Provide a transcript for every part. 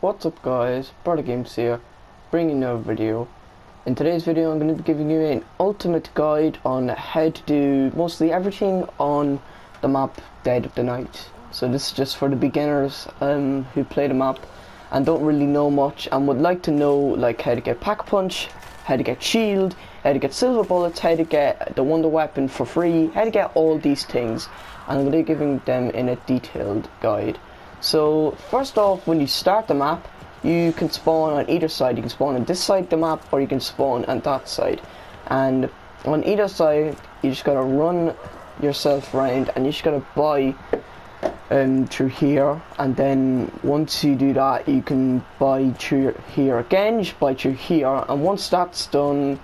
What's up guys, Brother Games here, bringing you a video. In today's video I'm going to be giving you an ultimate guide on how to do mostly everything on the map Dead of the Night. So this is just for the beginners who play the map and don't really know much and would like to know like how to get pack punch, how to get shield, how to get silver bullets, how to get the wonder weapon for free, how to get all these things, and I'm going to be giving them in a detailed guide. So first off, when you start the map, you can spawn on either side. You can spawn on this side of the map or you can spawn on that side, and on either side you just gotta run yourself around and you just gotta buy through here, and then once you do that you can buy through here again, you just buy through here, and once that's done,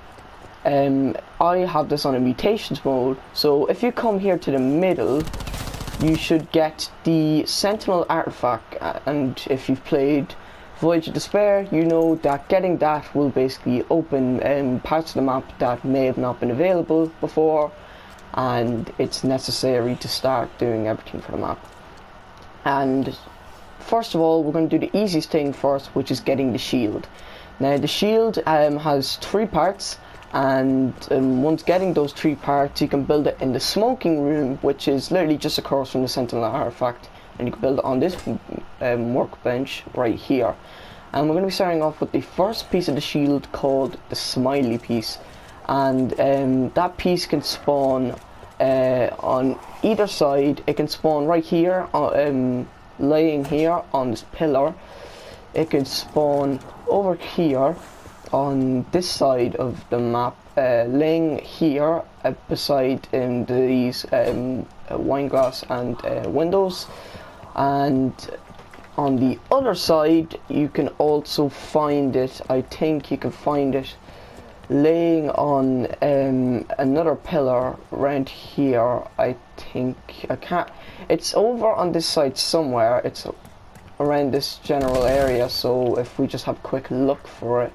I have this on a mutations mode, so if you come here to the middle you should get the Sentinel artifact, and if you've played Voyage of Despair you know that getting that will basically open parts of the map that may have not been available before, and it's necessary to start doing everything for the map. And first of all we're going to do the easiest thing first, which is getting the shield. Now the shield has 3 parts, and once getting those 3 parts you can build it in the smoking room, which is literally just across from the Sentinel artifact, and you can build it on this workbench right here. And we're going to be starting off with the first piece of the shield called the smiley piece, and that piece can spawn on either side. It can spawn right here, laying here on this pillar. It can spawn over here on this side of the map, laying here beside these wine glass and windows, and on the other side you can also find it, I think you can find it laying on another pillar around here. I think I can't, it's over on this side somewhere, it's around this general area, so if we just have a quick look for it.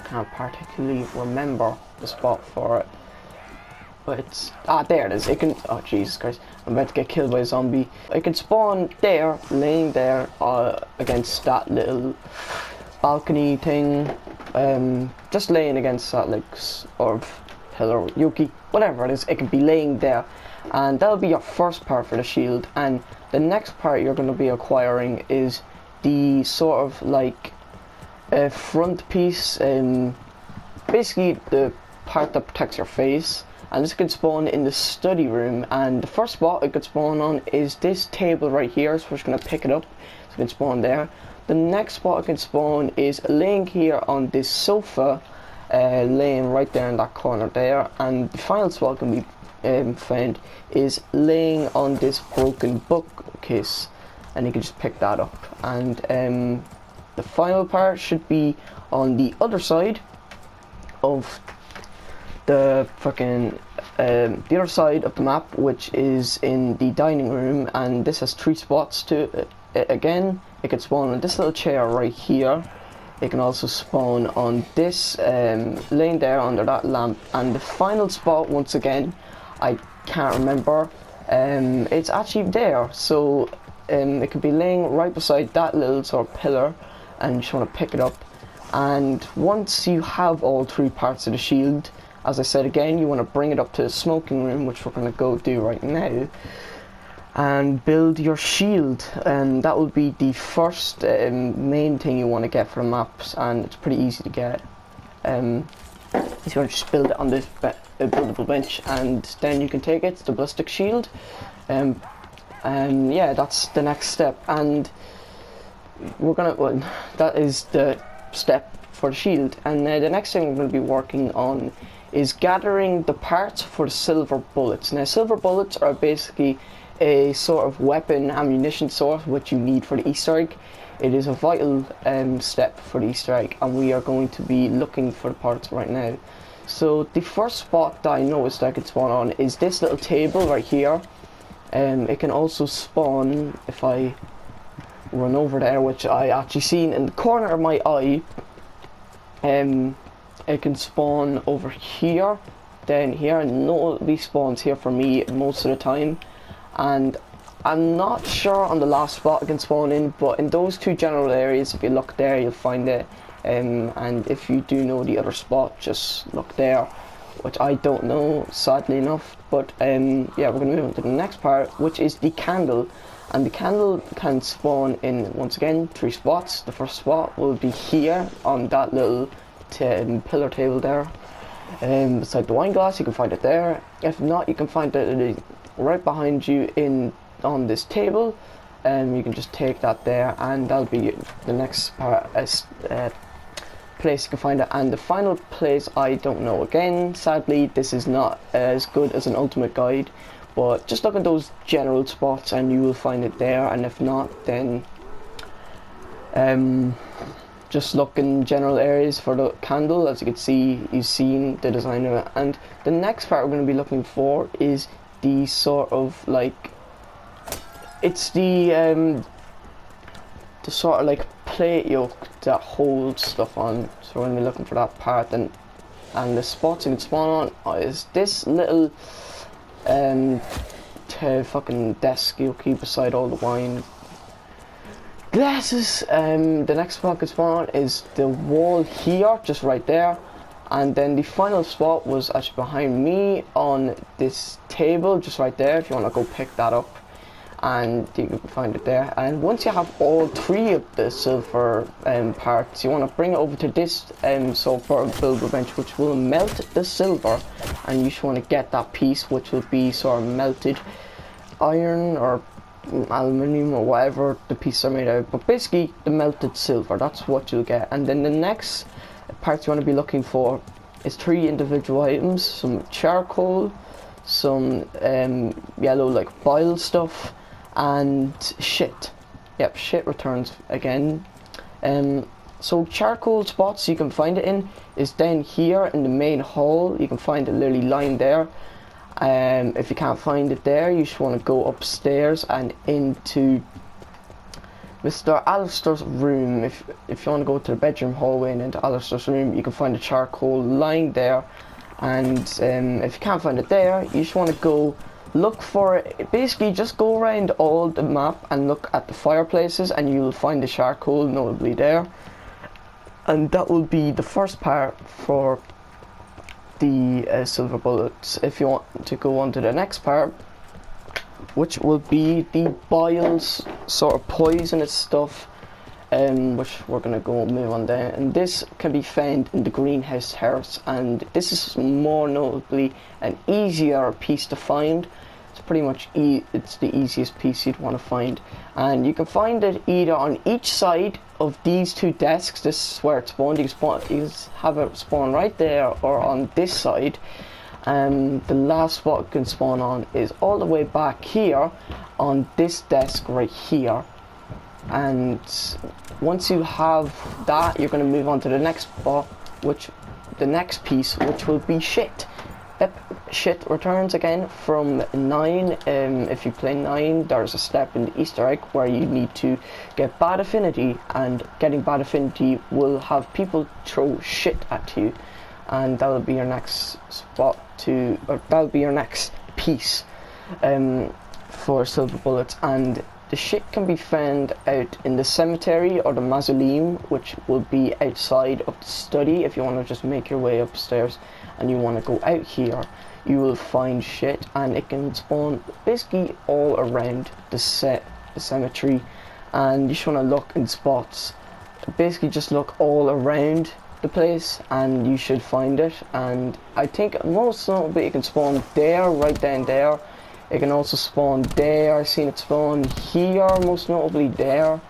Can't particularly remember the spot for it, but it's there it is. It can, oh Jesus Christ, I'm about to get killed by a zombie. It can spawn there, laying there against that little balcony thing, just laying against that like or pillar, yuki, whatever it is. It can be laying there, and that'll be your first part for the shield. And the next part you're going to be acquiring is the sort of like front piece, basically the part that protects your face, and this can spawn in the study room. And the first spot it could spawn on is this table right here, so we're just going to pick it up, so it can spawn there. The next spot it can spawn is laying here on this sofa, laying right there in that corner there, and the final spot can be found is laying on this broken bookcase, and you can just pick that up. And the final part should be on the other side of the fucking the other side of the map, which is in the dining room, and this has 3 spots to it. Again, it can spawn on this little chair right here. It can also spawn on this laying there under that lamp, and the final spot, once again I can't remember, it's actually there, so it could be laying right beside that little sort of pillar, and you just want to pick it up. And once you have all 3 parts of the shield, as I said again, you want to bring it up to the smoking room, which we're going to go do right now, and build your shield. And that will be the first main thing you want to get for the maps, and it's pretty easy to get. So you want to just build it on this buildable bench, and then you can take it, the ballistic shield. And yeah, that's the next step, and we're gonna, well, that is the step for the shield. And the next thing we're going to be working on is gathering the parts for the silver bullets. Now silver bullets are basically a sort of weapon ammunition source which you need for the Easter egg. It is a vital step for the Easter egg, and we are going to be looking for the parts right now. So the first spot that I noticed I could spawn on is this little table right here. It can also spawn, if I run over there, which I actually seen in the corner of my eye. It can spawn over here, then here, and nobody spawns here for me most of the time. And I'm not sure on the last spot it can spawn in, but in those two general areas, if you look there, you'll find it. And if you do know the other spot, just look there, which I don't know, sadly enough. But yeah, we're gonna move on to the next part, which is the candle. And the candle can spawn in, once again, 3 spots. The first spot will be here on that little pillar table there. Beside the wine glass, you can find it there. If not, you can find it right behind you on this table. You can just take that there, and that'll be the next place you can find it. And the final place, I don't know. Again, sadly, this is not as good as an ultimate guide, but just look at those general spots and you will find it there. And if not, then just look in general areas for the candle. As you can see, you've seen the design of it. And the next part we're going to be looking for is the sort of like, it's the sort of like plate yoke that holds stuff on. So we're going to be looking for that part. And the spots you can spawn on is this little fucking desk you'll keep beside all the wine glasses. The next spot you can spawn on is the wall here, just right there. And then the final spot was actually behind me on this table, just right there, if you want to go pick that up. And you can find it there. And once you have all 3 of the silver parts, you want to bring it over to this silver builder bench, which will melt the silver. And you just want to get that piece, which will be sort of melted iron or aluminium or whatever the pieces are made out of. But basically, the melted silver, that's what you'll get. And then the next parts you want to be looking for is 3 individual items: some charcoal, some yellow like bile stuff, and shit. Yep, shit returns again. So charcoal spots you can find it in is down here in the main hall. You can find it literally lying there. If you can't find it there, you just want to go upstairs and into Mr. Alistair's room. If you want to go to the bedroom hallway and into Alistair's room, you can find the charcoal lying there. And if you can't find it there, you just want to go look for it. Basically, just go around all the map and look at the fireplaces, and you'll find the charcoal notably there. And that will be the first part for the silver bullets. If you want to go on to the next part, which will be the biles, sort of poisonous stuff, which we're gonna go move on there. And this can be found in the greenhouse house, and this is more notably an easier piece to find. It's pretty much it's the easiest piece you'd want to find, and you can find it either on each side of these 2 desks. This is where it's spawned. You can have it spawn right there, or on this side. The last spot it can spawn on is all the way back here on this desk right here. And once you have that, you're going to move on to the next spot, the next piece, which will be shit. Yep, shit returns again from 9. If you play 9, there's a step in the Easter egg where you need to get bad affinity, and getting bad affinity will have people throw shit at you, and that'll be your next spot or that'll be your next piece for silver bullets. And the shit can be found out in the cemetery or the mausoleum, which will be outside of the study. If you want to just make your way upstairs and you want to go out here, you will find shit, and it can spawn basically all around the cemetery. And you just want to look in spots. Basically just look all around the place and you should find it. And I think most notably it can spawn there, right down there. It can also spawn there. I've seen it spawn here, most notably there.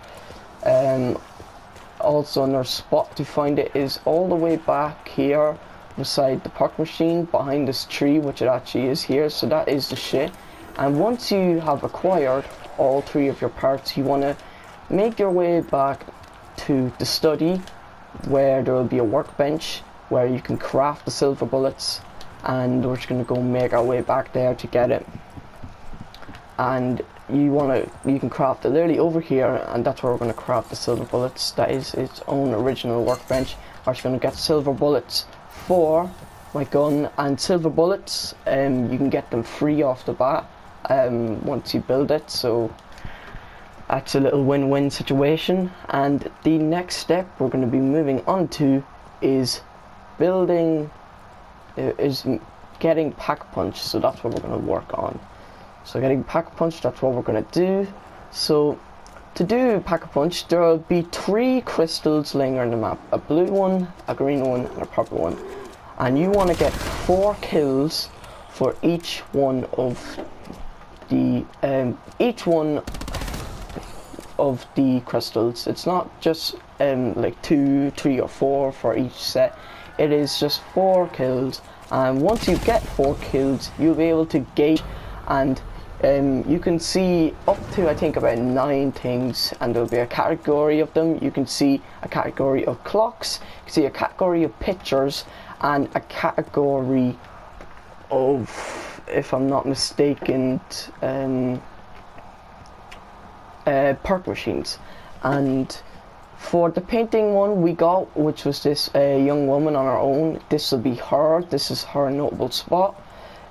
Also another spot to find it is all the way back here beside the park machine behind this tree, which it actually is here. So that is the shit. And once you have acquired all 3 of your parts, you want to make your way back to the study, where there will be a workbench where you can craft the silver bullets, and we're just going to go make our way back there to get it. And you can craft it literally over here, and that's where we're going to craft the silver bullets. That is its own original workbench. I'm just going to get silver bullets for my gun, and silver bullets you can get them free off the bat once you build it, so that's a little win-win situation. And the next step we're going to be moving on to is getting pack punch. So that's what we're going to work on. So getting pack punch, that's what we're going to do. So to do pack punch, there will be 3 crystals laying on the map: a blue one, a green one, and a purple one. And you want to get 4 kills for each one of the crystals. It's not just like 2, 3, or 4 for each set. It is just 4 kills, and once you get 4 kills, you'll be able to gauge, and you can see up to, I think, about 9 things, and there'll be a category of them. You can see a category of clocks, you can see a category of pictures, and a category of, if I'm not mistaken, perk machines. And for the painting one we got, which was this young woman on her own, this will be her. This is her notable spot.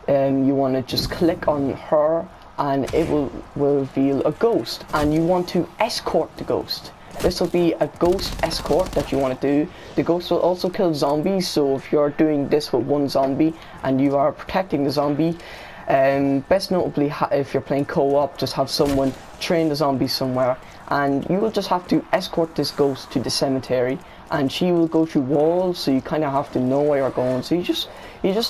You want to just click on her, and it will reveal a ghost, and you want to escort the ghost. This will be a ghost escort that you want to do. The ghost will also kill zombies, so if you're doing this with one zombie and you are protecting the zombie, best notably if you're playing co-op, just have someone train the zombie somewhere, and you will just have to escort this ghost to the cemetery, and she will go through walls, so you kind of have to know where you're going. So you just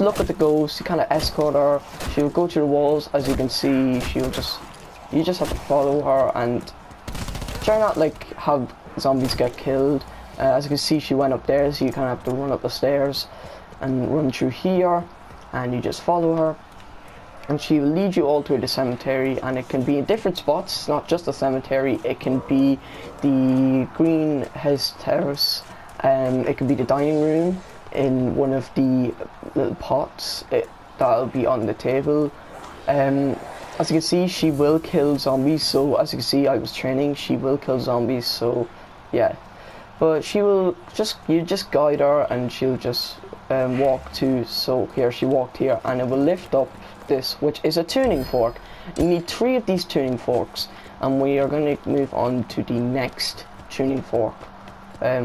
look at the ghost, you kind of escort her, she will go through the walls. As you can see, you just have to follow her and try not like have zombies get killed. As you can see, she went up there, so you kind of have to run up the stairs and run through here, and you just follow her, and she will lead you all through the cemetery. And it can be in different spots. It's not just the cemetery, it can be the greenhouse terrace, it can be the dining room in one of the little pots that'll be on the table. As you can see, she will kill zombies, so as you can see, I was training, she will kill zombies, so yeah. But you just guide her, and she'll just walk to, so here, she walked here, and it will lift up this, which is a tuning fork. You need 3 of these tuning forks, and we are going to move on to the next tuning fork,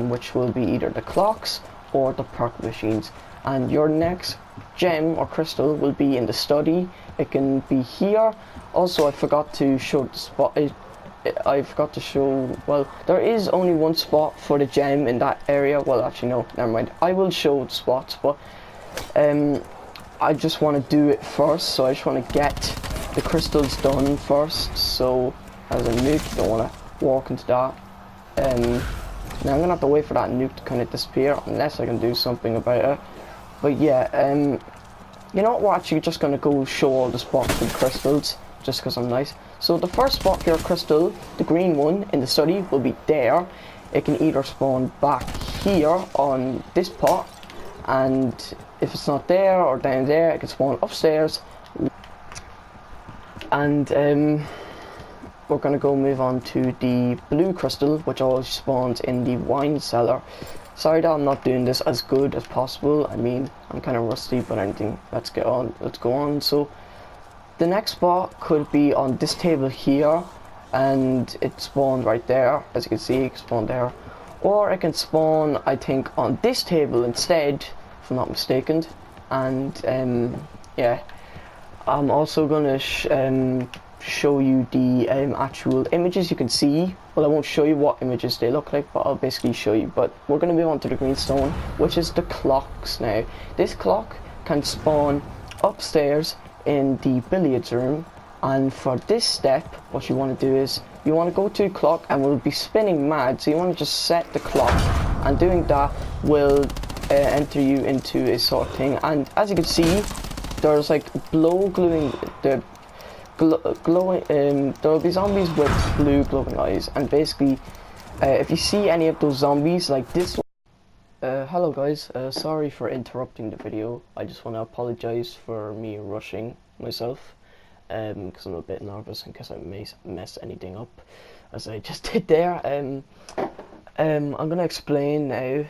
which will be either the clocks or the perk machines. And your next gem or crystal will be in the study. It can be here. Also, I forgot to show the spot. I forgot to show, well, there is only one spot for the gem in that area. Well, actually no, never mind. I will show the spots, but I just want to do it first, so I just want to get the crystals done first. So as a nuke, you don't want to walk into that. Now I'm gonna have to wait for that nuke to kind of disappear, unless I can do something about it. But yeah, you know what, we're actually just gonna go show all the spots for the crystals, just because I'm nice. So the first spot for your crystal, the green one in the study, will be there. It can either spawn back here on this pot, and if it's not there or down there, it can spawn upstairs. And we're gonna go move on to the blue crystal, which always spawns in the wine cellar. Sorry that I'm not doing this as good as possible. I mean, I'm kind of rusty, but anything. Let's go on. So the next spot could be on this table here, and it spawned right there. As you can see, it can spawn there, or it can spawn, I think, on this table instead, if I'm not mistaken. And yeah, I'm also gonna show you the actual images you can see. Well, I won't show you what images they look like, but I'll basically show you. But we're going to move on to the greenstone, which is the clocks now. This clock can spawn upstairs in the billiards room, and for this step, what you want to do is you want to go to a clock, and we'll be spinning mad, so you want to just set the clock, and doing that will enter you into a sort of thing. And as you can see, there's like glowing there will be zombies with blue glowing eyes, and basically if you see any of those zombies like this one, hello guys, sorry for interrupting the video. I just want to apologize for me rushing myself. because I'm a bit nervous in case I mess anything up, as I just did there. I'm going to explain now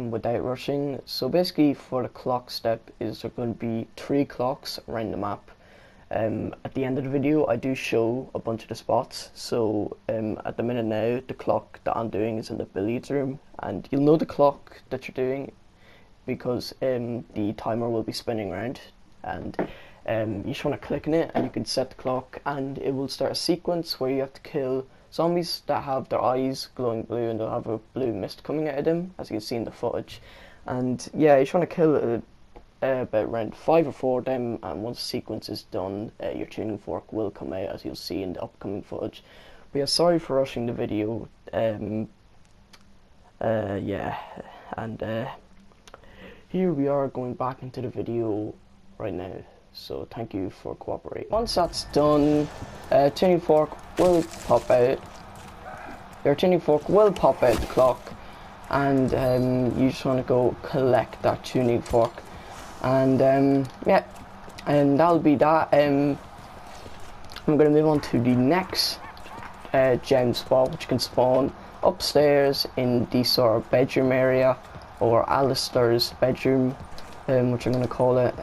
without rushing. So basically for the clock step is there going to be 3 clocks around the map. At the end of the video I do show a bunch of the spots, so at the minute now the clock that I'm doing is in the billiards room, and you'll know the clock that you're doing because the timer will be spinning around, and you just want to click on it and you can set the clock and it will start a sequence where you have to kill zombies that have their eyes glowing blue and they'll have a blue mist coming out of them, as you can see in the footage. And yeah, you just want to kill about around 5 or 4 of them, and once the sequence is done, your tuning fork will come out, as you'll see in the upcoming footage. But yeah, sorry for rushing the video. Yeah, and here we are going back into the video right now, so thank you for cooperating. Once that's done, tuning fork will pop out. Your tuning fork will pop out the clock, and you just want to go collect that tuning fork, and yeah, and that'll be that. I'm going to move on to the next gem spot, which can spawn upstairs in the sort of bedroom area, or Alistair's bedroom, which I'm going to call it.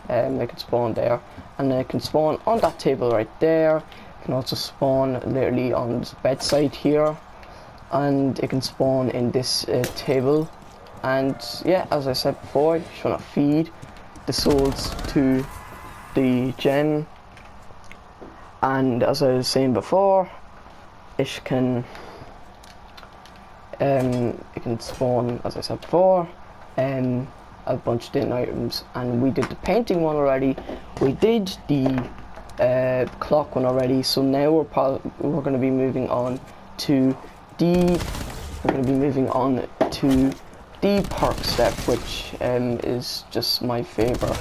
They can spawn there, and they can spawn on that table right there. It can also spawn literally on this bedside here, and it can spawn in this table. And yeah, as I said before, you just want to feed the souls to the gem, and as I was saying before, it can spawn, as I said before, a bunch of different items. And we did the painting one already, we did the clock one already, so now we're going to be moving on to the park step, which is just my favorite.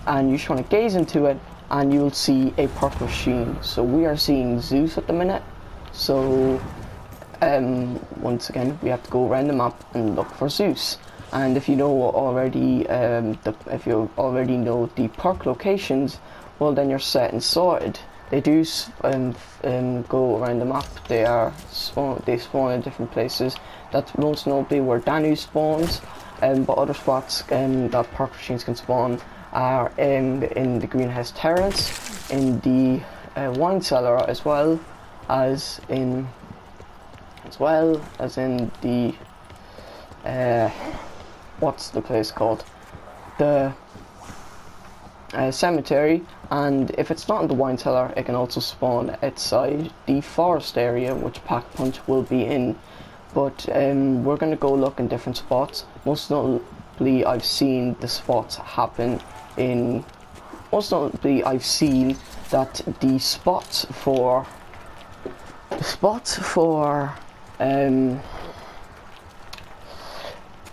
And you just want to gaze into it and you will see a park machine. So we are seeing Zeus at the minute, so once again we have to go around the map and look for Zeus. And if you know already, if you already know the park locations, well then you're set and sorted. They do go around the map. They spawn in different places. That's most notably where Danu spawns, but other spots that park machines can spawn are in the greenhouse terrace, in the wine cellar, as well as in the what's the place called, the cemetery. And if it's not in the wine cellar, it can also spawn outside the forest area, which Pack Punch will be in. But we're going to go look in different spots. Most notably, I've seen the spots happen in. Most notably, I've seen that the spots for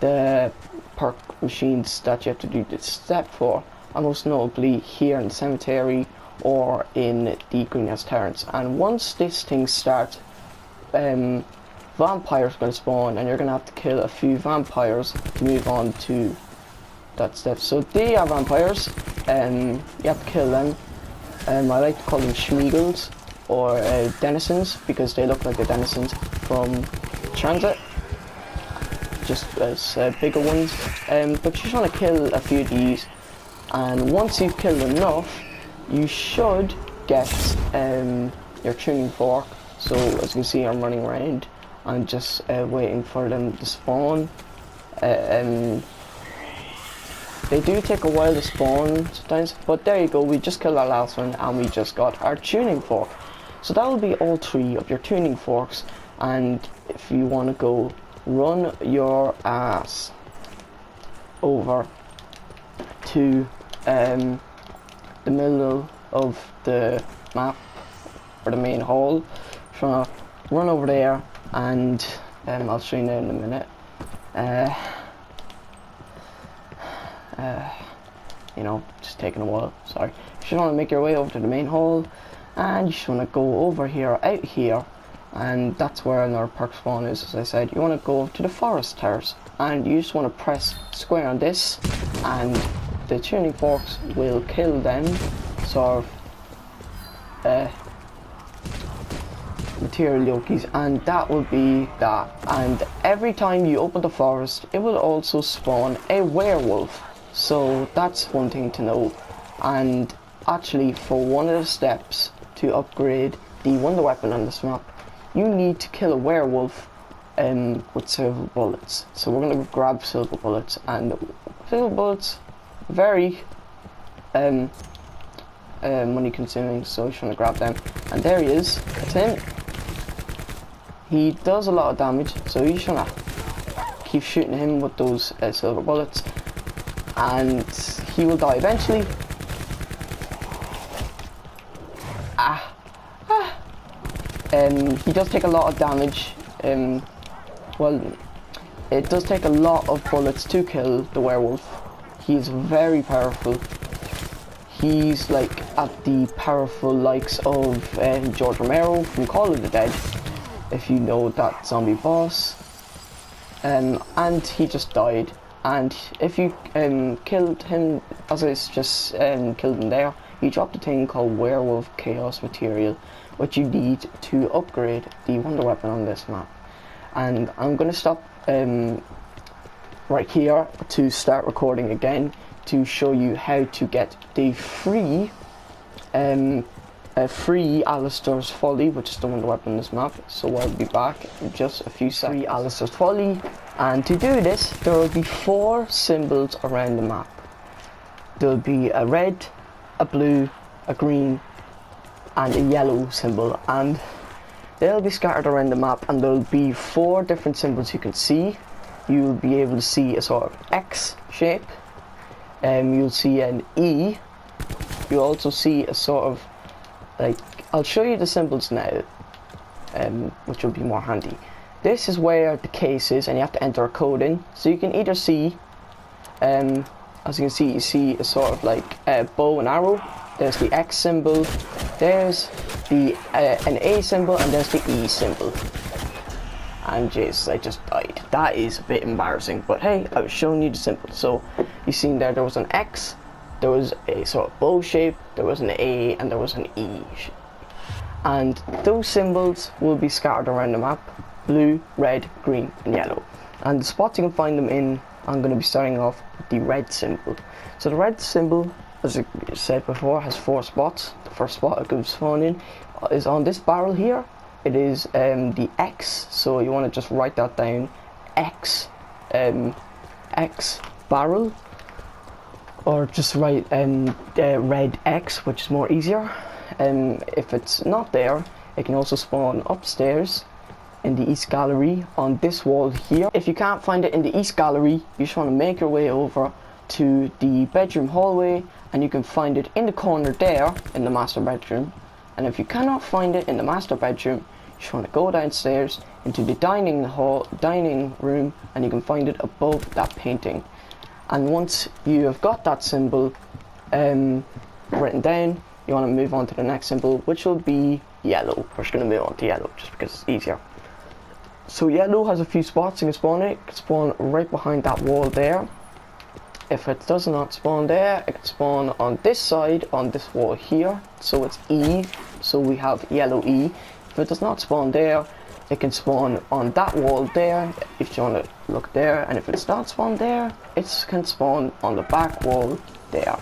the park machines that you have to do this step for are most notably here in the cemetery or in the greenhouse terrace. And once this thing starts, vampires are going to spawn, and you're going to have to kill a few vampires to move on to that step. So they are vampires, you have to kill them. I like to call them Schmeagles, or denizens, because they look like the denizens from Transit, just as bigger ones. But you just want to kill a few of these, and once you've killed enough, you should get your tuning fork. So as you can see, I'm running around and just waiting for them to spawn. They do take a while to spawn sometimes, but there you go, we just killed our last one and we just got our tuning fork. So that will be all 3 of your tuning forks, and if you want to go, run your ass over to the middle of the map, or the main hall. So run over there, and I'll show you now in a minute. You know, just taking a while, sorry. You just want to make your way over to the main hall, and you just want to go over here, out here, and that's where another park spawn is. As I said, you want to go to the forest terrace, and you just want to press square on this, and the tuning forks will kill them, sort of material yokies, and that will be that. And every time you open the forest, it will also spawn a werewolf, so that's one thing to know. And actually, for one of the steps to upgrade the wonder weapon on this map, you need to kill a werewolf with silver bullets. So we're going to grab silver bullets, and silver bullets very money consuming, so we're trying to grab them. And there he is, that's him. He does a lot of damage, so you're trying to keep shooting him with those silver bullets, and he will die eventually. He does take a lot of damage. Well, it does take a lot of bullets to kill the werewolf. He's very powerful. He's like at the powerful likes of George Romero from Call of the Dead, if you know that zombie boss. And he just died. And if you killed him, as I just killed him there, you dropped a thing called Werewolf Chaos Material, which you need to upgrade the wonder weapon on this map. And I'm going to stop right here to start recording again to show you how to get the free Alistair's Folly, which is the wonder weapon on this map. So I'll be back in just a few seconds. Free Alistair's Folly, and to do this there will be 4 symbols around the map. There will be a red, a blue, a green and a yellow symbol, and they'll be scattered around the map, and there'll be 4 different symbols you can see. You'll be able to see a sort of X shape, you'll see an E, you'll also see a sort of like, I'll show you the symbols now, which will be more handy. This is where the case is, and you have to enter a code in, so you can either see, as you can see, you see a sort of like a bow and arrow. There's the X symbol, there's the an A symbol, and there's the E symbol. And Jesus, I just died. That is a bit embarrassing, but hey, I was showing you the symbol. So you seen there was an X, there was a sort of bow shape, there was an A, and there was an E shape. And those symbols will be scattered around the map: blue, red, green and yellow. And the spots you can find them in, I'm going to be starting off with the red symbol. So the red symbol, as I said before, has 4 spots. The first spot it could spawn in is on this barrel here. It is the X, so you want to just write that down, X, X barrel, or just write red X, which is more easier. If it's not there, it can also spawn upstairs in the east gallery on this wall here. If you can't find it in the east gallery, you just want to make your way over to the bedroom hallway, and you can find it in the corner there in the master bedroom. And if you cannot find it in the master bedroom, you just want to go downstairs into the dining room, and you can find it above that painting. And once you have got that symbol written down, you want to move on to the next symbol, which will be yellow. We're just going to move on to yellow just because it's easier. So yellow has a few spots you can spawn it. It can spawn right behind that wall there. If it does not spawn there, it can spawn on this side, on this wall here. So it's E, so we have yellow E. If it does not spawn there, it can spawn on that wall there, if you want to look there. And if it's not spawned there, it can spawn on the back wall there.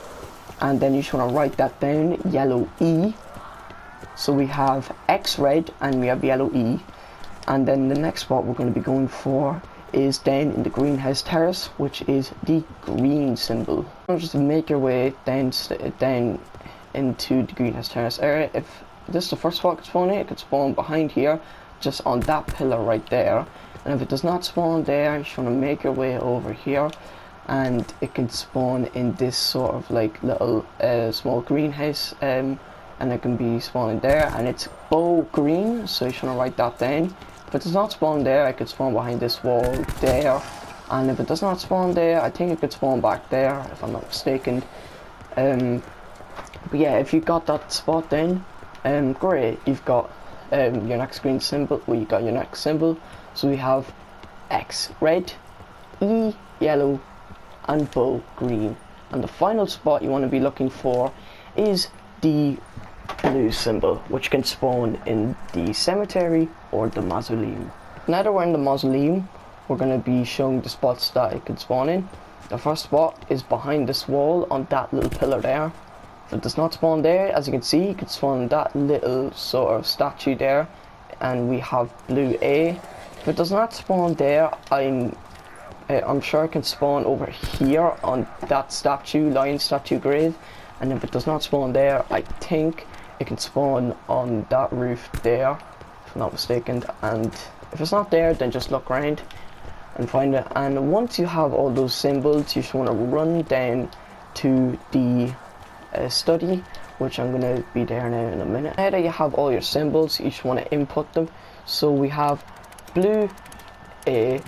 And then you just want to write that down, yellow E. So we have X red and we have yellow E. And then the next spot we're going to be going for is down in the greenhouse terrace, which is the green symbol. Just make your way down into the greenhouse terrace area. If this is the first spot it could spawn it could spawn behind here, just on that pillar right there. And if it does not spawn there, you just want to make your way over here, and it can spawn in this sort of like little small greenhouse, and it can be spawning there, and it's bow green, so you just want to write that down. If it does not spawn there, it could spawn behind this wall there. And if it does not spawn there, I think it could spawn back there, if I'm not mistaken. But yeah, if you got that spot then, great. You've got your next green symbol, well, you got your next symbol. So we have X red, E yellow, and bow green. And the final spot you want to be looking for is the blue symbol, which can spawn in the cemetery or the mausoleum. Now that we're in the mausoleum, we're going to be showing the spots that it can spawn in. The first spot is behind this wall on that little pillar there. If it does not spawn there, as you can see, it can spawn in that little sort of statue there, and we have blue A. If it does not spawn there, I'm sure it can spawn over here on that statue, lion statue grave. And if it does not spawn there, I think it can spawn on that roof there, if I'm not mistaken. And if it's not there, then just look around and find it. And once you have all those symbols, you just want to run down to the study, which I'm going to be there now in a minute. Now that you have all your symbols, you just want to input them. So we have blue A,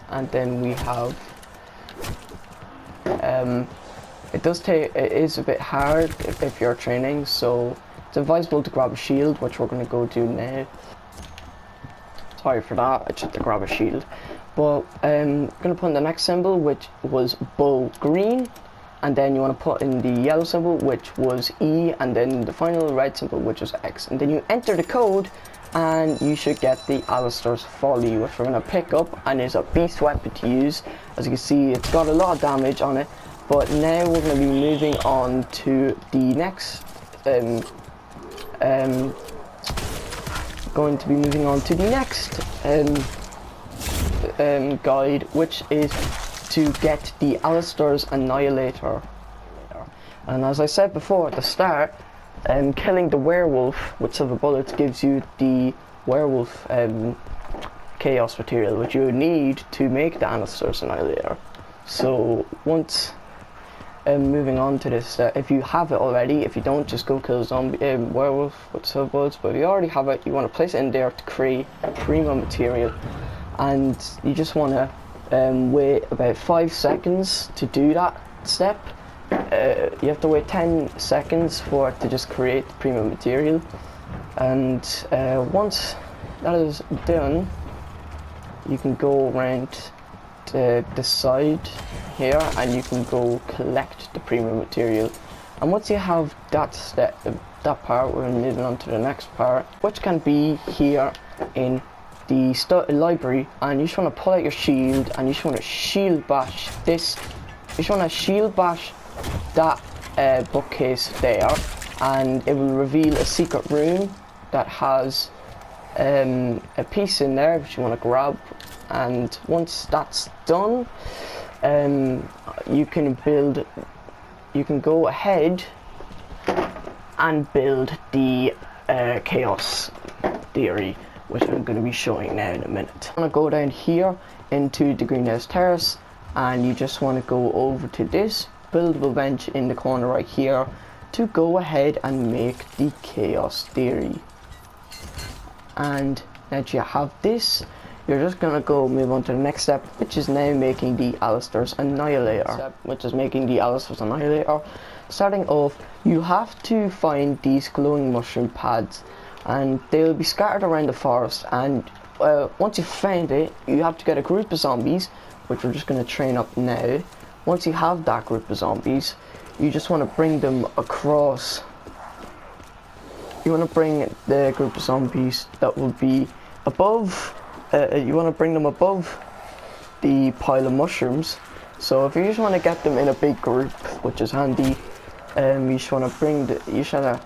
and then we have it is a bit hard if you're training, so it's advisable to grab a shield, which we're going to go do now. Sorry for that, I just had to grab a shield. But I'm going to put in the next symbol, which was bow green, and then you want to put in the yellow symbol, which was E, and then the final red symbol, which was X. And then you enter the code, and you should get the Alistair's Folly, which we're going to pick up, and it's a beast weapon to use. As you can see, it's got a lot of damage on it. But now we're going to be moving on to the next guide, which is to get the Alistair's Annihilator. And as I said before at the start, killing the werewolf with silver bullets gives you the werewolf chaos material, which you need to make the Alistair's Annihilator. So once moving on to this, if you have it already, if you don't, just go kill a zombie werewolf with silver bullets. But if you already have it, you want to place it in there to create primo material, and you just want to wait about 5 seconds to do that step. You have to wait 10 seconds for it to just create the primo material, and once that is done, you can go around the side here and you can go collect the primo material. And once you have that step, that part, we're moving on to the next part, which can be here in the library. And you just want to pull out your shield, and you just want to shield bash this. You just want to shield bash that bookcase there, and it will reveal a secret room that has a piece in there which you want to grab. And once that's done, you can go ahead and build the chaos theory, which I'm going to be showing now in a minute. I'm going to go down here into the greenhouse terrace, and you just want to go over to this buildable bench in the corner right here to go ahead and make the chaos theory. And now that you have this, you're just gonna go move on to the next step, which is now making the Alistair's Annihilator. Starting off, you have to find these glowing mushroom pads, and they'll be scattered around the forest. And once you've found it, you have to get a group of zombies, which we're just gonna train up now. Once you have that group of zombies, you just want to bring them across. You want to bring the group of zombies that will be above. You want to bring them above the pile of mushrooms. So if you just want to get them in a big group, which is handy, you just want to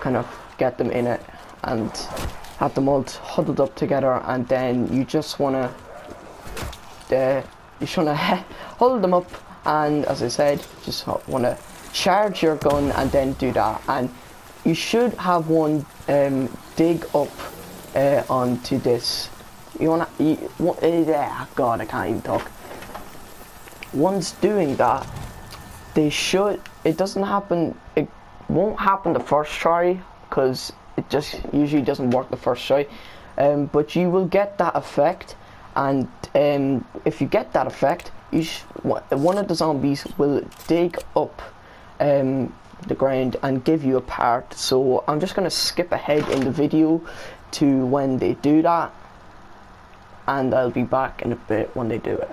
kind of get them in it and have them all huddled up together, and then you just want to hold them up, and as I said, just want to charge your gun and then do that. And you should have one dig up onto this. God, I can't even talk. Once doing that, it won't happen the first try, because it just usually doesn't work the first try, but you will get that effect. And if you get that effect, one of the zombies will dig up the ground and give you a part. So I'm just going to skip ahead in the video to when they do that, and I'll be back in a bit when they do it.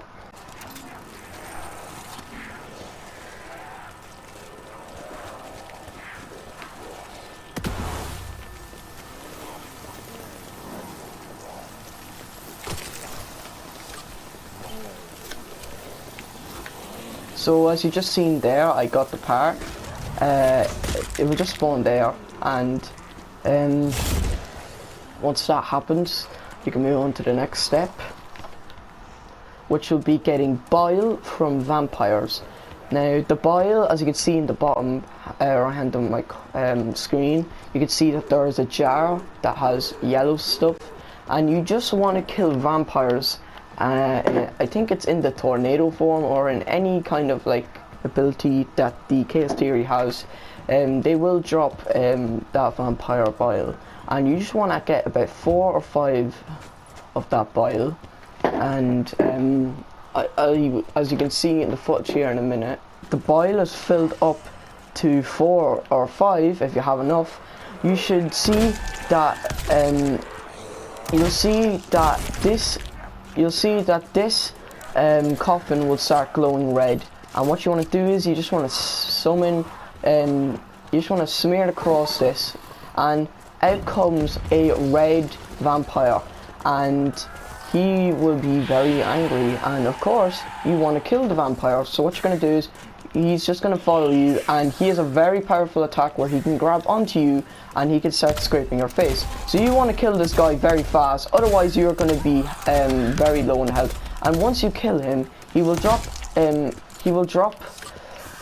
So as you just seen there, I got the part. It will just spawn there, and once that happens, you can move on to the next step, which will be getting bile from vampires. Now the bile, as you can see in the bottom right hand of my screen, you can see that there is a jar that has yellow stuff, and you just want to kill vampires. I think it's in the tornado form or in any kind of like ability that the Chaos Theory has. They will drop that vampire bile, and you just want to get about 4 or 5 of that bile. And as you can see in the footage here in a minute, the bile is filled up to 4 or 5 if you have enough. You should see that you'll see that this coffin will start glowing red, and what you want to do is you just want to summon, you just want to smear it across this, and out comes a red vampire, and he will be very angry, and of course you want to kill the vampire. So what you're going to do is he's just going to follow you, and he has a very powerful attack where he can grab onto you and he can start scraping your face. So you want to kill this guy very fast, otherwise you're going to be very low in health. And once you kill him, he will drop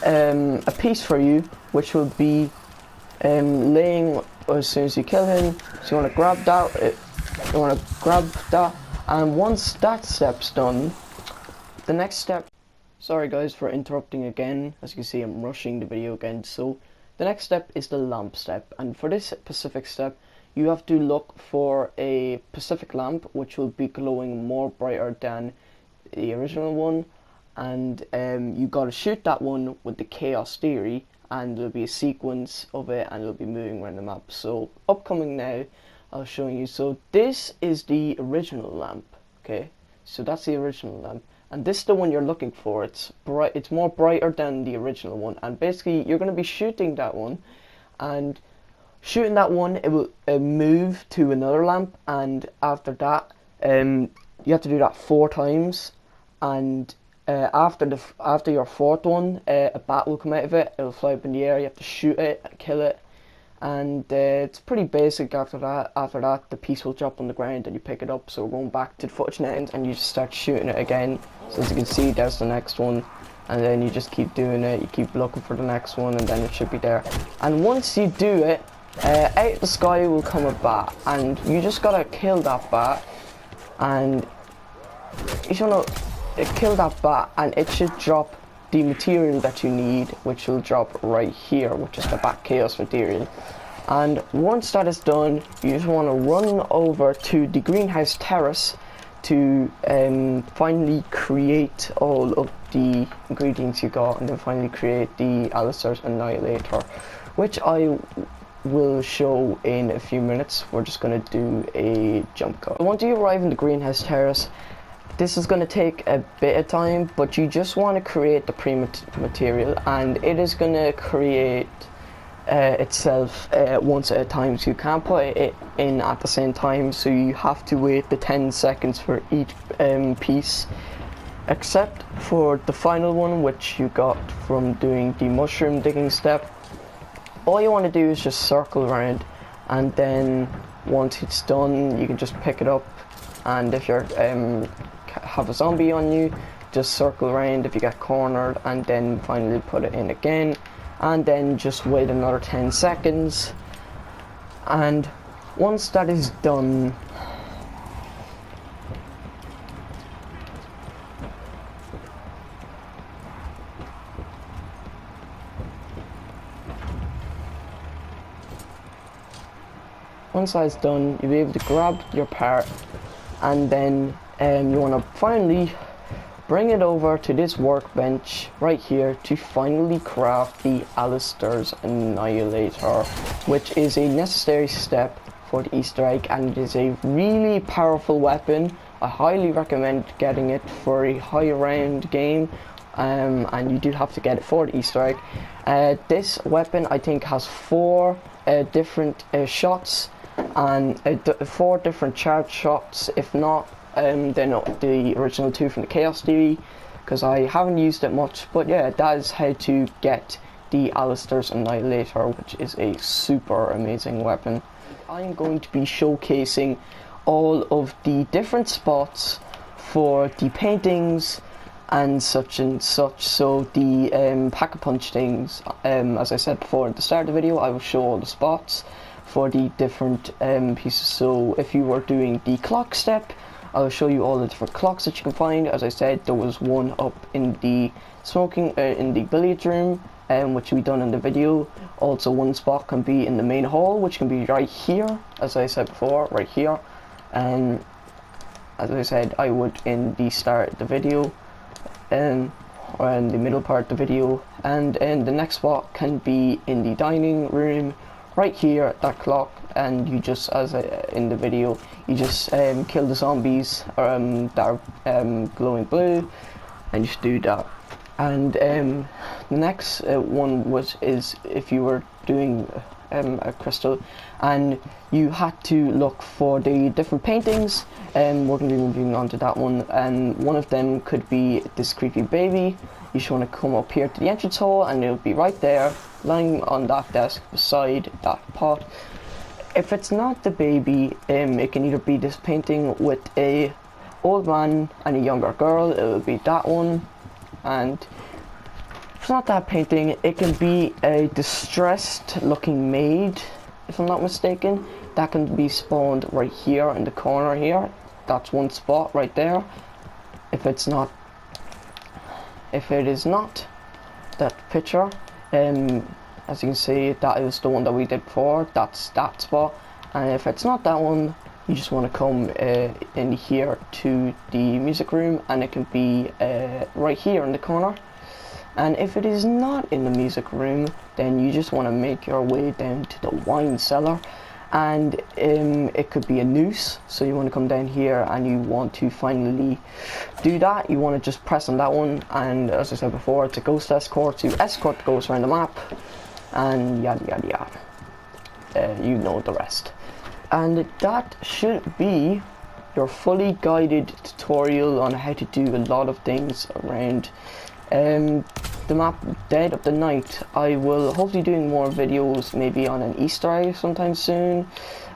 a piece for you, which will be laying as soon as you kill him. So you want to grab that, and once that step's done, the next step. Sorry guys for interrupting again. As you can see, I'm rushing the video again. So the next step is the lamp step, and for this specific step you have to look for a specific lamp which will be glowing more brighter than the original one, and you gotta shoot that one with the Chaos Theory, and there'll be a sequence of it and it'll be moving around the map. So upcoming now, I'll show you. So this is the original lamp, okay? So that's the original lamp, and this is the one you're looking for. It's bright, it's more brighter than the original one, and basically you're going to be shooting that one, and shooting that one, it will move to another lamp, and after that you have to do that 4 times, and after your 4th one, a bat will come out of it. It'll fly up in the air. You have to shoot it, kill it, and it's pretty basic. After that the piece will drop on the ground and you pick it up. So we're going back to the footage now, and you just start shooting it again. So as you can see, there's the next one, and then you just keep doing it. You keep looking for the next one, and then it should be there. And once you do it, out of the sky will come a bat, and you just gotta kill that bat, and you should know. Kill that bat, and it should drop the material that you need, which will drop right here, which is the Bat Chaos material. And once that is done, you just want to run over to the greenhouse terrace to finally create all of the ingredients you got, and then finally create the Alistair's Annihilator, which I will show in a few minutes. We're just going to do a jump cut. Once you arrive in the greenhouse terrace, this is going to take a bit of time, but you just want to create the pre-material, and it is going to create itself once at a time, so you can't put it in at the same time, so you have to wait the 10 seconds for each piece, except for the final one, which you got from doing the mushroom digging step. All you want to do is just circle around, and then once it's done you can just pick it up, and if you're have a zombie on you, just circle around if you get cornered, and then finally put it in again, and then just wait another 10 seconds. And once that is done, you'll be able to grab your part, and then you want to finally bring it over to this workbench right here to finally craft the Alistair's Annihilator, which is a necessary step for the Easter egg, and it is a really powerful weapon. I highly recommend getting it for a high round game, and you do have to get it for the Easter egg. This weapon I think has 4 different shots, and 4 different charge shots. If not, than the original 2 from the Chaos Theory, because I haven't used it much. But yeah, that is how to get the Alistair's Annihilator, which is a super amazing weapon. I'm going to be showcasing all of the different spots for the paintings and such. So the pack-a-punch things, as I said before at the start of the video, I will show all the spots for the different pieces. So if you were doing the clock step, I'll show you all the different clocks that you can find. As I said, there was one up in the in the billiards room, which we done in the video. Also, one spot can be in the main hall, which can be right here, as I said before, right here. And as I said, I would in the start of the video, or in the middle part of the video, and the next spot can be in the dining room, right here, that clock. And you just, as in the video, you just kill the zombies that are glowing blue, and you just do that. And the next one is if you were doing a crystal and you had to look for the different paintings, and we're going to be moving on to that one. And one of them could be this creepy baby. You just want to come up here to the entrance hall, and it'll be right there lying on that desk beside that pot. If it's not the baby, it can either be this painting with a old man and a younger girl. It will be that one. And if it's not that painting, it can be a distressed looking maid, if I'm not mistaken. That can be spawned right here in the corner here. That's one spot right there. If it is not that picture, as you can see, that is the one that we did before. That's that spot. And if it's not that one, you just want to come in here to the music room, and it can be right here in the corner. And if it is not in the music room, then you just want to make your way down to the wine cellar, and it could be a noose. So you want to come down here and you want to finally do that. You want to just press on that one, and as I said before, it's a ghost escort to escort the ghosts around the map, and yada yada yada. You know the rest. And that should be your fully guided tutorial on how to do a lot of things around the map Dead of the Night. I will hopefully doing more videos, maybe on an Easter egg sometime soon.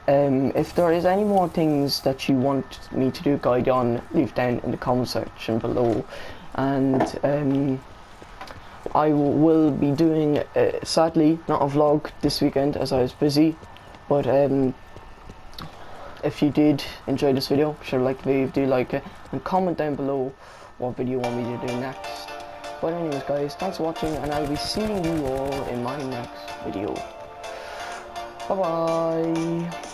If there is any more things that you want me to do a guide on, leave down in the comment section below. And I will be doing sadly not a vlog this weekend as I was busy, but if you did enjoy this video, be sure to like the video if you do like it, and comment down below what video you want me to do next. But anyways guys, thanks for watching, and I'll be seeing you all in my next video. Bye bye.